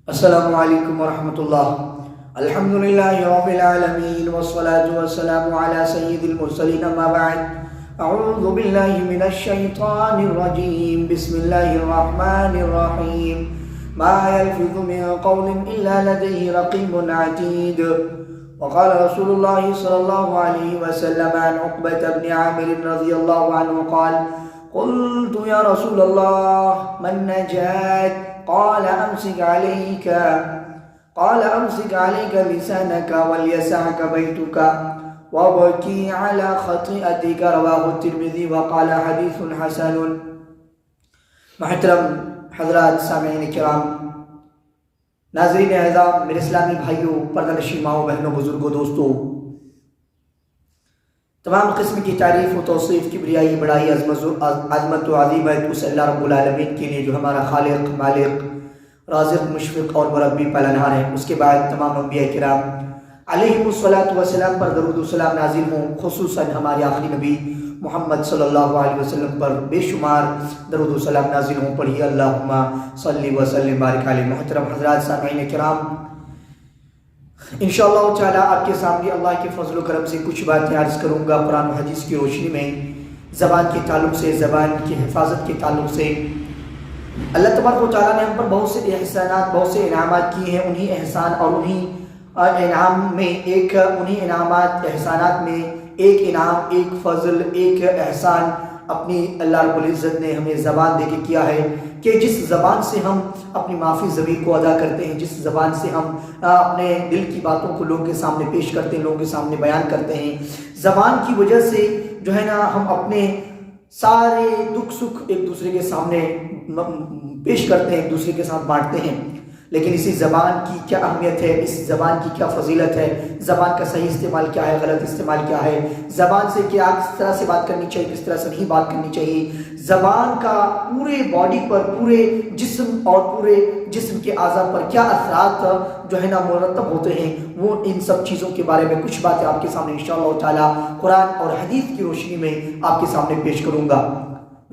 السلام علیکم ورحمۃ اللہ۔ الحمد للہ رب العالمین والصلاة والسلام علی سید المرسلین، اما بعد، اعوذ باللہ من الشیطان الرجیم، بسم اللہ الرحمن الرحیم، ما یلفظ من قول الا لدیہ رقیب عتید۔ وقال رسول اللہ صلی اللہ علیہ وسلم عن عقبۃ بن عامر رضی اللہ عنہ قال قلت یا رسول اللہ من نجات؟ قال أمسك عليك لسانك وليسعك بيتك وابكي على خطيئتك، رواه الترمذي وقال حديث حسن۔ محترم حضرات، سامعین کرام، ناظرین اعزام، میرے اسلامی بھائیوں، پردہ نشین ماؤں، بہنوں، بزرگوں، دوستوں، تمام قسم کی تعریف و توصیف، کبریائی، بڑائی، عظمت و عظیمت اس اللہ رب العالمین کے لیے جو ہمارا خالق، مالک، رازق، مشفق اور مربی پالنہار ہے۔ اس کے بعد تمام انبیاء کرام علیہم الصلاۃ والسلام پر درود و سلام نازل ہوں، خصوصاً ہمارے آخری نبی محمد صلی اللہ علیہ وسلم پر بے شمار درود و سلام نازل ہوں۔ پڑھیے اللہم صلی وسلم بارک علیہ۔ محترم حضرات، سامعین کرام، انشاءاللہ تعالی آپ کے سامنے اللہ کے فضل و کرم سے کچھ باتیں عرض کروں گا قرآن و حدیث کی روشنی میں، زبان کے تعلق سے، زبان کی حفاظت کے تعلق سے۔ اللہ تبارک و تعالیٰ نے ہم پر بہت سے احسانات، بہت سے انعامات کیے ہیں۔ انہی احسان اور انہی انعامات، احسانات میں ایک انعام، ایک فضل، ایک احسان اپنی اللہ رب العزت نے ہمیں زبان دے کے کیا ہے کہ جس زبان سے ہم اپنی معافی ضمیر کو ادا کرتے ہیں، جس زبان سے ہم اپنے دل کی باتوں کو لوگوں کے سامنے پیش کرتے ہیں، لوگوں کے سامنے بیان کرتے ہیں، زبان کی وجہ سے جو ہے نا ہم اپنے سارے دکھ سکھ ایک دوسرے کے سامنے پیش کرتے ہیں، ایک دوسرے کے ساتھ بانٹتے ہیں۔ لیکن اسی زبان کی کیا اہمیت ہے، اس زبان کی کیا فضیلت ہے، زبان کا صحیح استعمال کیا ہے، غلط استعمال کیا ہے، زبان سے کیا کس طرح سے بات کرنی چاہیے، کس طرح سے نہیں بات کرنی چاہیے، زبان کا پورے باڈی پر، پورے جسم اور پورے جسم کے اعضاء پر کیا اثرات جو ہے نا مرتب ہوتے ہیں، وہ ان سب چیزوں کے بارے میں کچھ باتیں آپ کے سامنے انشاءاللہ تعالی قرآن اور حدیث کی روشنی میں آپ کے سامنے پیش کروں گا۔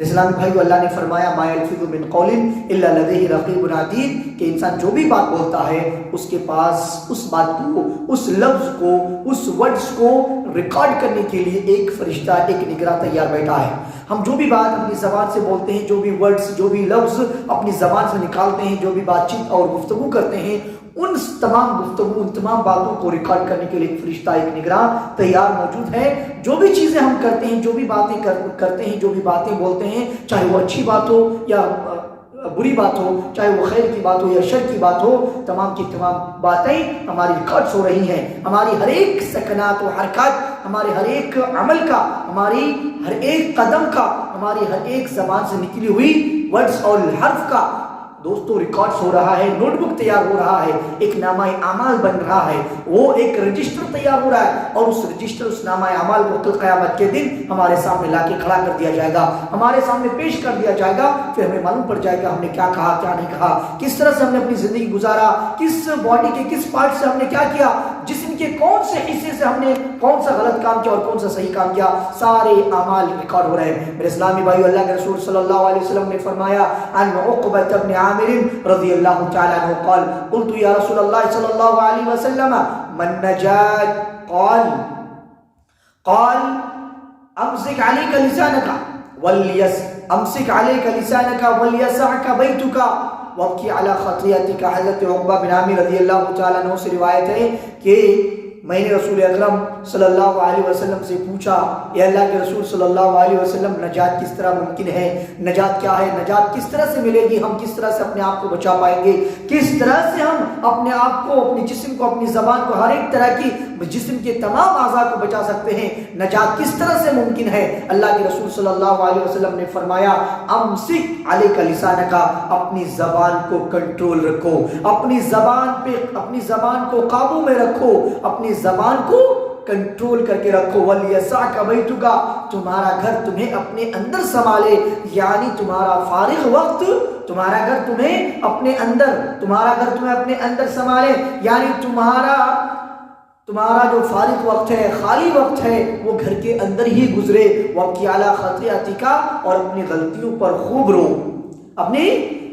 اسلامی بھائیو، اللہ نے فرمایا ما یلفظ من قول الا لدیہ رقیب عتید، کہ انسان جو بھی بات بولتا ہے اس کے پاس اس بات کو، اس لفظ کو، اس ورڈز کو ریکارڈ کرنے کے لیے ایک فرشتہ، ایک نگراں تیار بیٹھا ہے۔ ہم جو بھی بات اپنی زبان سے بولتے ہیں، جو بھی ورڈز، جو بھی لفظ اپنی زبان سے نکالتے ہیں، جو بھی بات چیت اور گفتگو کرتے ہیں، ان تمام گفتگو، ان تمام باتوں کو ریکارڈ کرنے کے لیے ایک فرشتہ، ایک نگراں تیار موجود ہے۔ جو بھی چیزیں ہم کرتے ہیں، جو بھی باتیں کرتے ہیں، جو بھی باتیں بولتے ہیں، چاہے وہ اچھی بات ہو یا بری بات ہو، چاہے وہ خیر کی بات ہو یا شر کی بات ہو، تمام کی تمام باتیں ہماری ریکارڈز ہو رہی ہیں۔ ہماری ہر ایک سکنات و حرکات، ہمارے ہر ایک عمل کا، ہماری ہر ایک قدم کا، ہماری ہر ایک زبان سے نکلی ہوئی ورڈز اور حرف کا دوستو ریکارڈز ہو رہا ہے، نوٹ بک تیار ہو رہا ہے، ایک نامہ اعمال بن رہا ہے، وہ ایک رجسٹر تیار ہو رہا ہے، اور اس رجسٹر، اس نامہ اعمال کو کل قیامت کے دن ہمارے سامنے لا کے کھڑا کر دیا جائے گا، ہمارے سامنے پیش کر دیا جائے گا۔ پھر ہمیں معلوم پڑ جائے گا ہم نے کیا کہا، کیا نہیں کہا، کس طرح سے ہم نے اپنی زندگی گزارا، کس باڈی کے کس پارٹ سے ہم نے کیا کیا، جسم کے کون سے حصے سے ہم نے کون سا غلط کام کیا اور کون سا صحیح کام کیا، سارے اعمال ریکارڈ ہو رہے ہیں۔ میرے اسلامی بھائیو، اللہ کے رسول صلی اللہ علیہ وسلم نے فرمایا عن عقبۃ بن عامر رضی اللہ تعالی عنہ قال قلت یا رسول اللہ صلی اللہ علیہ وسلم من نجات؟ قال امسک علیک لسانک ولیسعک بیتک وابکی علی خطیئتک۔ حضرت عقبہ بن عامر رضی اللہ تعالیٰ عنہ سے روایت ہے کہ میں نے رسول اکرم صلی اللہ علیہ وسلم سے پوچھا، اے اللہ کے رسول صلی اللہ علیہ وسلم، نجات کس طرح ممکن ہے، نجات کیا ہے، نجات کس طرح سے ملے گی، ہم کس طرح سے اپنے آپ کو بچا پائیں گے، کس طرح سے ہم اپنے آپ کو، اپنی جسم کو، اپنی زبان کو، ہر ایک طرح کی جسم کے تمام اعضاء کو بچا سکتے ہیں، نجات کس طرح سے ممکن ہے؟ اللہ کے رسول صلی اللہ علیہ وسلم نے فرمایا امسک علیک لسانک، اپنی زبان کو کنٹرول رکھو، اپنی زبان پہ، اپنی زبان کو قابو میں رکھو، اپنی زبان کو کنٹرول کر کے رکھو۔ وَلْيَسَعْكَ بَيْتُكَ، تمہارا گھر تمہیں اپنے اندر سنبھالے، یعنی تمہارا فارغ وقت، تمہارا گھر تمہیں اپنے اندر، تمہارا گھر تمہیں اپنے اندر سنبھالے، یعنی تمہارا جو فارغ وقت ہے، خالی وقت ہے، وہ گھر کے اندر ہی گزرے۔ وَابْكِ عَلَىٰ خَطِيئَتِكَ، اور اپنی غلطیوں پر خوب رو، اپنی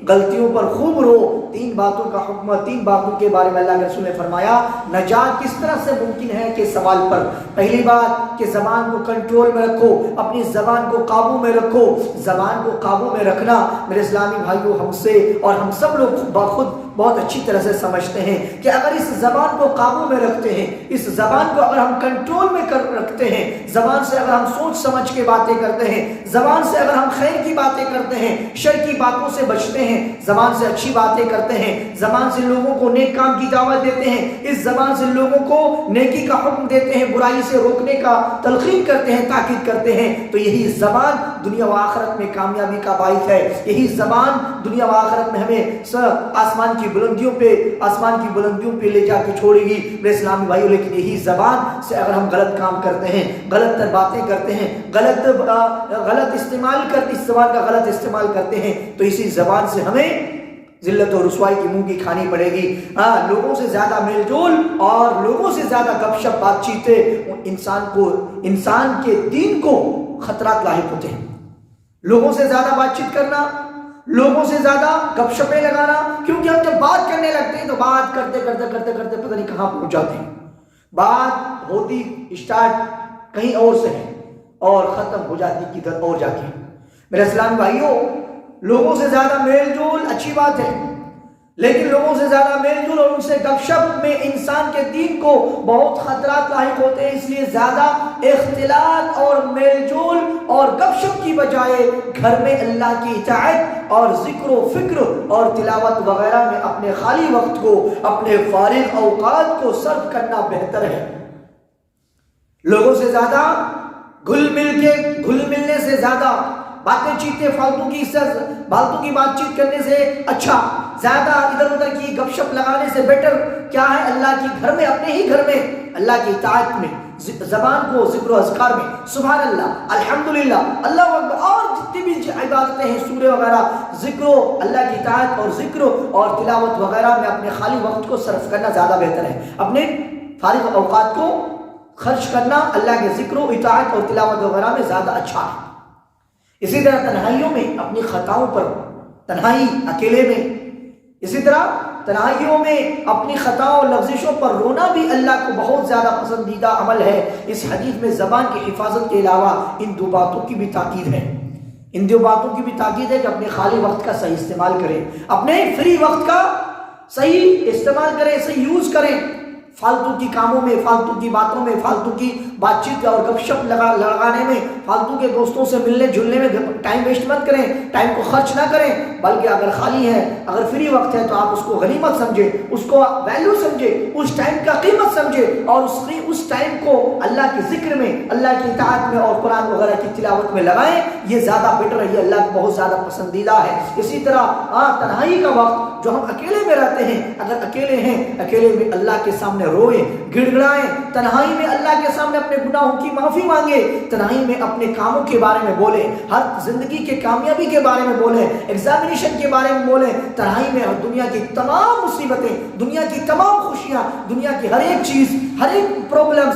غلطیوں پر خوب رو۔ تین باتوں کا حکم، تین باتوں کے بارے میں اللہ کے رسول نے فرمایا نجات کس طرح سے ممکن ہے کہ سوال پر پہلی بات کہ زبان کو کنٹرول میں رکھو، اپنی زبان کو قابو میں رکھو۔ زبان کو قابو میں رکھنا میرے اسلامی بھائیوں ہم سے اور ہم سب لوگ خود بہت اچھی طرح سے سمجھتے ہیں کہ اگر اس زبان کو قابو میں رکھتے ہیں، اس زبان کو اگر ہم کنٹرول میں رکھتے ہیں، زبان سے اگر ہم سوچ سمجھ کے باتیں کرتے ہیں، زبان سے اگر ہم خیر کی باتیں کرتے ہیں، شر کی باتوں سے بچتے ہیں، زبان سے اچھی باتیں کرتے ہیں، زبان سے لوگوں کو نیک کام کی دعوت دیتے ہیں، اس زبان سے لوگوں کو نیکی کا حکم دیتے ہیں، برائی سے روکنے کا تلقین کرتے ہیں، تاکید کرتے ہیں، تو یہی زبان دنیا و آخرت میں کامیابی کا باعث ہے۔ یہی زبان دنیا و آخرت میں ہمیں آسمان کی بلندیوں پہ لے جا کے چھوڑے گی میرے اسلامی بھائیوں۔ لیکن یہی زبان سے اگر ہم غلط کام کرتے ہیں، غلط باتیں کرتے ہیں، غلط اس زبان کا غلط استعمال کرتے ہیں، تو اسی زبان سے ہمیں ذلت و رسوائی کی منہ کی کھانی پڑے گی۔ لوگوں سے زیادہ میل جول اور لوگوں سے زیادہ گپ شپ بات چیتیں انسان کے دین کو خطرات لاحق ہوتے ہیں۔ لوگوں سے زیادہ بات چیت کرنا، لوگوں سے زیادہ گپ شپیں لگانا، کیونکہ ہم جب بات کرنے لگتے ہیں تو بات کرتے پتہ نہیں کہاں پہنچ جاتے ہیں۔ بات ہوتی اسٹارٹ کہیں اور سے ہے اور ختم ہو جاتی کدھر اور جا کے۔ میرے اسلام بھائیوں، لوگوں سے زیادہ میل جول اچھی بات ہے، لیکن لوگوں سے زیادہ میل جول اور ان سے گپ شپ میں انسان کے دین کو بہت خطرات لاحق ہوتے ہیں۔ اس لیے زیادہ اختلاط اور میل جول اور گپ شپ کی بجائے گھر میں اللہ کی اطاعت اور ذکر و فکر اور تلاوت وغیرہ میں اپنے خالی وقت کو، اپنے فارغ اوقات کو صرف کرنا بہتر ہے۔ لوگوں سے زیادہ گھل ملنے سے زیادہ باتیں چیتیں فالتو کی بات چیت کرنے سے اچھا، زیادہ ادھر ادھر کی گپ شپ لگانے سے بیٹر کیا ہے؟ اللہ کی گھر میں، اپنے ہی گھر میں اللہ کی اطاعت میں زبان کو ذکر و اذکار میں سبحان اللہ، الحمدللہ، اللہ اکبر اور جتنی بھی عبادتیں ہیں سورہ وغیرہ، ذکر و اللہ کی اطاعت اور ذکر اور تلاوت وغیرہ میں اپنے خالی وقت کو صرف کرنا زیادہ بہتر ہے۔ اپنے فارغ اوقات کو خرچ کرنا اللہ کے ذکر و اطاعت اور تلاوت وغیرہ میں زیادہ اچھا ہے۔ اسی طرح تنہائیوں میں اپنی خطاؤں پر، تنہائی اکیلے میں، اسی طرح تنہائیوں میں اپنی خطاؤں اور لغزشوں پر رونا بھی اللہ کو بہت زیادہ پسندیدہ عمل ہے۔ اس حدیث میں زبان کی حفاظت کے علاوہ ان دو باتوں کی بھی تاکید ہے، کہ اپنے خالی وقت کا صحیح استعمال کریں، اپنے فری وقت کا صحیح استعمال کریں، صحیح یوز کریں۔ فالتو کی کاموں میں، فالتو کی باتوں میں، فالتو کی بات چیت اور گپ شپ لڑانے میں، فالتو کے دوستوں سے ملنے جلنے میں ٹائم ویسٹ مت کریں، ٹائم کو خرچ نہ کریں، بلکہ اگر خالی ہے، اگر فری وقت ہے تو آپ اس کو غنیمت سمجھیں، اس کو ویلیو سمجھیں، اس ٹائم کا قیمت سمجھیں اور اس ٹائم کو اللہ کے ذکر میں، اللہ کی اطاعت میں اور قرآن وغیرہ کی تلاوت میں لگائیں۔ یہ زیادہ بیٹر ہے، یہ اللہ کو بہت زیادہ پسندیدہ ہے۔ اسی طرح تنہائی کا وقت جو ہم اکیلے میں رہتے ہیں، اگر اکیلے ہیں، اکیلے میں اللہ کے سامنے روئیں، گڑ گڑائیں، تنہائی میں اللہ کے سامنے اپنے گناہوں کی معافی مانگے، تنہائی میں اپنے کاموں کے بارے میں بولیں، ہر زندگی کے کامیابی کے بارے میں بولیں، ایگزامینیشن کے بارے میں بولیں، تنہائی میں دنیا کی تمام مصیبتیں، دنیا کی تمام خوشیاں، دنیا کی ہر ایک چیز، ہر ایک پرابلمز،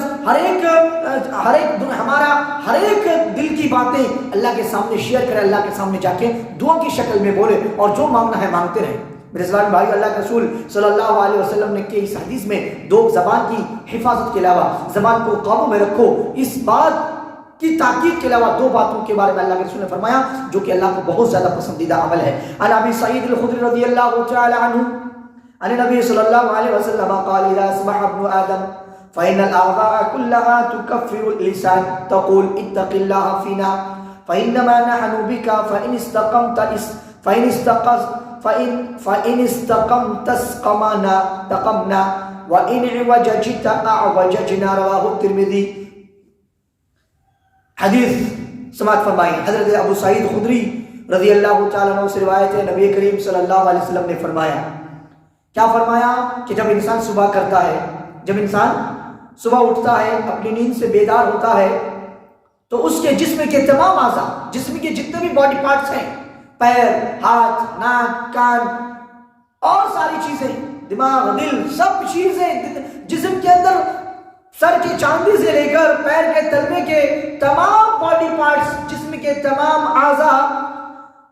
ہمارا ہر ایک دل کی باتیں اللہ کے سامنے شیئر کریں، اللہ کے سامنے جا کے دعا کی شکل میں بولیں اور جو مانگنا ہے مانگتے رہیں۔ میرے اسلام بھائی، اللہ کے رسول صلی اللہ علیہ وسلم نے کہ اس حدیث میں دو زبان کی حفاظت کے علاوہ، زبان کو قابو میں رکھو، اس بات کی تاکید کے علاوہ دو باتوں کے بارے میں اللہ کے رسول نے فرمایا جو کہ اللہ کو بہت زیادہ پسندیدہ عمل ہے۔ عن ابی سعید الخدری رضی اللہ تعالی عنہ عن نبی صلی اللہ علیہ وسلم قال اذا اصبح ابن آدم فإن الأعضاء كلها تكفر اللسان تقول اتق الله فينا فإنما نحن بك فإن استقمت استقمنا وإن عوججت أعوججنا رواه الترمذی۔ حدیث سماعت فرمائیں، حضرت ابو سعید خدری رضی اللہ تعالیٰ عنہ سے روایت ہے، نبی کریم صلی اللہ علیہ وسلم نے فرمایا، کیا فرمایا کہ جب انسان صبح کرتا ہے، جب انسان صبح اٹھتا ہے، اپنی نیند سے بیدار ہوتا ہے، تو اس کے جسم کے تمام اعضاء، جسم کے جتنے بھی باڈی پارٹس ہیں، پیر، ہاتھ، ناک، کان اور ساری چیزیں، دماغ، دل، سب چیزیں جسم کے اندر، سر کے چاندی سے لے کر پیر کے تلوے کے تمام باڈی پارٹس، جسم کے تمام اعضاء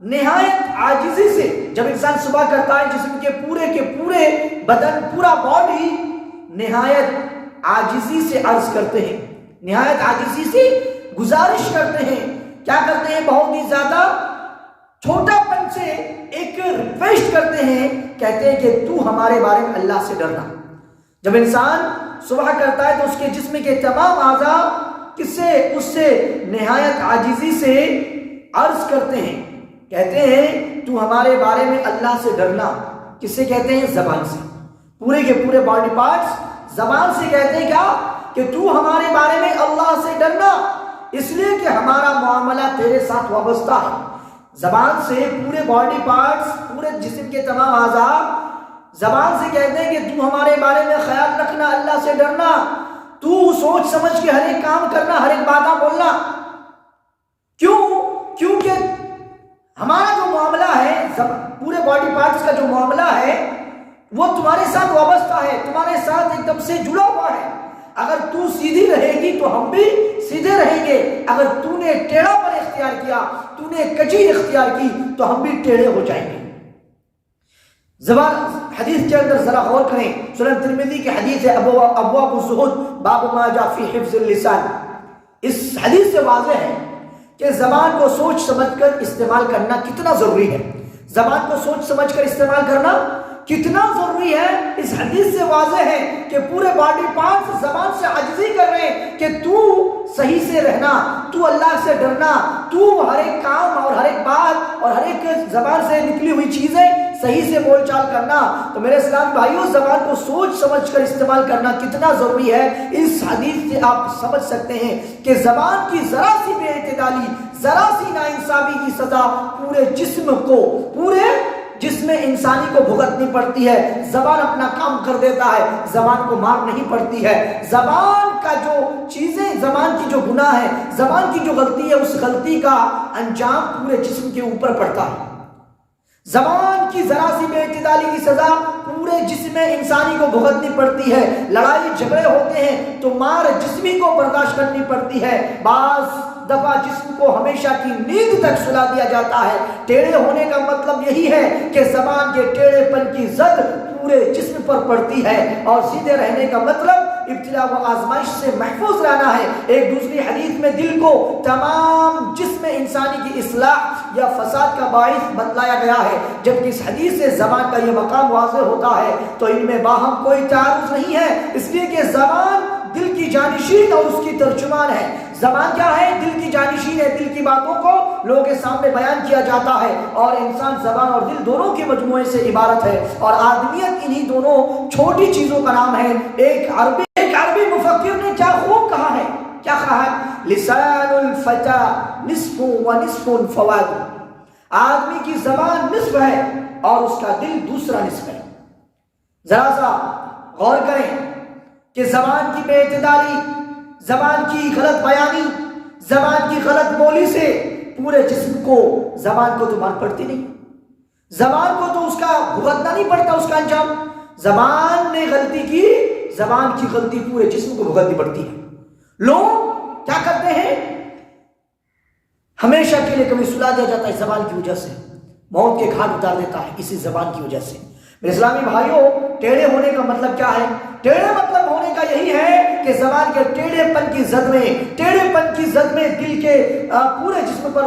نہایت عاجزی سے جب انسان صبح کرتا ہے جسم کے پورے بدن پورا باڈی نہایت عاجزی سے عرض کرتے ہیں، نہایت عاجزی سے گزارش کرتے ہیں، کیا کرتے ہیں؟ بہت ہی زیادہ چھوٹا پن سے ایک ریکویسٹ کرتے ہیں، کہتے ہیں کہ تو ہمارے بارے میں اللہ سے ڈرنا۔ جب انسان صبح کرتا ہے تو اس کے جسم کے تمام اعضاء اس سے نہایت عاجزی سے عرض کرتے ہیں، کہتے ہیں تو ہمارے بارے میں اللہ سے ڈرنا۔ کس سے کہتے ہیں؟ زبان سے۔ پورے کے پورے باڈی پارٹس زبان سے کہتے ہیں کیا؟ کہ تو ہمارے بارے میں اللہ سے ڈرنا، اس لیے کہ ہمارا معاملہ تیرے ساتھ وابستہ ہے۔ زبان سے پورے باڈی پارٹس، پورے جسم کے تمام اعضاء زبان سے کہتے ہیں کہ تو ہمارے بارے میں خیال رکھنا، اللہ سے ڈرنا، تو سوچ سمجھ کے ہر ایک کام کرنا، ہر ایک بات بولنا۔ کیونکہ ہمارا جو معاملہ ہے، پورے باڈی پارٹس کا جو معاملہ ہے وہ تمہارے ساتھ وابستہ ہے، تمہارے ساتھ ایک دم سے جڑا ہوا ہے۔ اگر تو سیدھی رہے گی تو ہم بھی سیدھے رہیں گے، اگر تو نے ٹیڑھا پر اختیار کیا، تو نے کجی اختیار کی تو ہم بھی ٹیڑھے ہو جائیں گے۔ زبان حدیث کے اندر ذرا غور کریں، سنن ترمذی کی حدیث ہے، ابواب الزہد باب ما جاء فی حفظ اللسان۔ اس حدیث سے واضح ہے کہ زبان کو سوچ سمجھ کر استعمال کرنا کتنا ضروری ہے، زبان کو سوچ سمجھ کر استعمال کرنا کتنا ضروری ہے۔ اس حدیث سے واضح ہے کہ پورے باڈی پارٹس زبان سے عاجزی کر رہے ہیں کہ تو صحیح سے رہنا، تو اللہ سے ڈرنا، تو ہر ایک کام اور ہر ایک بات اور ہر ایک زبان سے نکلی ہوئی چیزیں صحیح سے بول چال کرنا۔ تو میرے اسلام بھائیوں، زبان کو سوچ سمجھ کر استعمال کرنا کتنا ضروری ہے، اس حدیث سے آپ سمجھ سکتے ہیں کہ زبان کی ذرا سی بے اعتدالی، ذرا سی ناانصافی کی سزا پورے جسم انسانی کو بھگتنی پڑتی ہے۔ زبان اپنا کام کر دیتا ہے، زبان کو مار نہیں پڑتی ہے۔ زبان کا جو چیزیں، زبان کی جو گناہ ہے، زبان کی جو غلطی ہے، اس غلطی کا انجام پورے جسم کے اوپر پڑتا ہے۔ زبان کی ذرا سی بے اعتدالی کی سزا پورے جسم انسانی کو بھگتنی پڑتی ہے۔ لڑائی جھگڑے ہوتے ہیں تو مار جسمی کو برداشت کرنی پڑتی ہے، بعض دفعہ جسم کو ہمیشہ کی نیند تک سلا دیا جاتا ہے۔ ٹیڑھے ہونے کا مطلب یہی ہے کہ زبان کے ٹیڑھے پن کی زد پورے جسم پر پڑتی ہے، اور سیدھے رہنے کا مطلب ابتلا و آزمائش سے محفوظ رہنا ہے۔ ایک دوسری حدیث میں دل کو تمام جسم انسانی کی اصلاح یا فساد کا باعث بتلایا گیا ہے، جبکہ اس حدیث سے زبان کا یہ مقام واضح ہوتا ہے تو ان میں باہم کوئی تعارض نہیں ہے، اس لیے کہ زبان دل کی جانشین اور اس کی ترجمان ہے۔ زبان کیا ہے؟ دل کی جانشین ہے، دل کی باتوں کو لوگوں کے سامنے بیان کیا جاتا ہے، اور انسان زبان اور دل دونوں کے مجموعے سے عبارت ہے، اور آدمیت انہی دونوں چھوٹی چیزوں کا نام ہے۔ ایک عربی مفکر نے کیا خوب کہا ہے، کیا کہا ہے؟ لسان الفتى نصف و نصف فواد۔ آدمی کی زبان نصف ہے اور اس کا دل دوسرا نصف ہے۔ ذرا سا غور کریں کہ زبان کی بے اعتدالی، زبان کی غلط بیانی، زبان کی غلط بولی سے پورے جسم کو، زبان کو تو مار پڑتی نہیں، زبان کو تو اس کا بھگتنا نہیں پڑتا، اس کا انجام۔ زبان نے غلطی کی، زبان کی غلطی پورے جسم کو بھگتنی پڑتی ہے۔ لوگ کیا کرتے ہیں؟ ہمیشہ کے لیے کبھی سلا دیا جاتا ہے زبان کی وجہ سے، موت کے گھاٹ اتار دیتا ہے اسی زبان کی وجہ سے۔ میرے اسلامی بھائیوں، ٹیڑھے ہونے کا مطلب کیا ہے؟ ٹیڑھے مطلب ہونے کا یہی ہے کہ زبان کے ٹیڑھے پن کی زد میں دل کے پورے جسم پر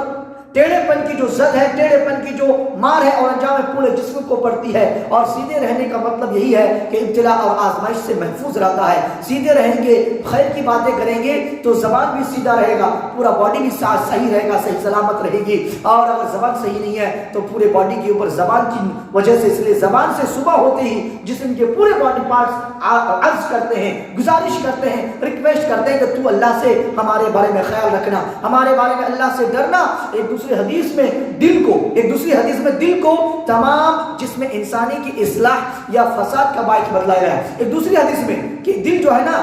ٹیڑھے پن کی جو زد ہے، ٹیڑھے پن کی جو مار ہے اور انجام پورے جسم کو پڑتی ہے۔ اور سیدھے رہنے کا مطلب یہی ہے کہ ابتلا اور آزمائش سے محفوظ رہتا ہے۔ سیدھے رہیں گے، خیر کی باتیں کریں گے تو زبان بھی سیدھا رہے گا، پورا باڈی بھی صحیح رہے گا، صحیح سلامت رہے گی۔ اور اگر زبان صحیح نہیں ہے تو پورے باڈی کے اوپر زبان کی وجہ سے، اس لیے زبان سے صبح ہوتے ہی جسم کے پورے باڈی پارٹس عرض کرتے ہیں، گزارش کرتے ہیں، ریکویسٹ کرتے ہیں کہ تو اللہ سے ہمارے بارے میں خیال رکھنا، ہمارے بارے میں اللہ سے ڈرنا۔ ایک دوسری حدیث میں دل کو تمام جسم انسانی کی اصلاح یا فساد کا باعث بتلایا گیا ہے۔ ایک دوسری حدیث میں کہ دل جو ہے نا،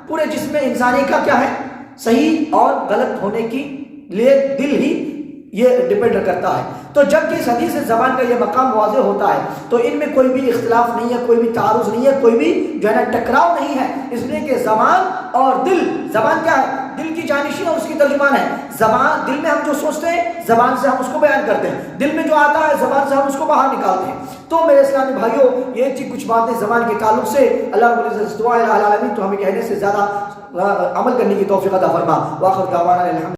پورے جسم انسانی کا کیا ہے؟ صحیح اور غلط ہونے کی لیے دل ہی یہ ڈیپینڈ کرتا ہے۔ تو جب کہ اس حدیث زبان کا یہ مقام واضح ہوتا ہے تو ان میں کوئی بھی اختلاف نہیں ہے، کوئی بھی تعارض نہیں ہے، کوئی بھی جو ہے نا ٹکراؤ نہیں ہے، اس لیے کہ زبان اور دل، زبان کیا ہے؟ دل کی جانشین اور اس کی ترجمان ہے۔ زبان، دل میں ہم جو سوچتے ہیں زبان سے ہم اس کو بیان کرتے ہیں، دل میں جو آتا ہے زبان سے ہم اس کو باہر نکالتے ہیں۔ تو میرے اسلامی بھائیوں، یہ تھی کچھ باتیں زبان کے تعلق سے۔ اللہ رب العزت دعا العالمین تو ہمیں کہنے سے زیادہ عمل کرنے کی توفیق عطا فرما۔ وآخر دعوانا الحمد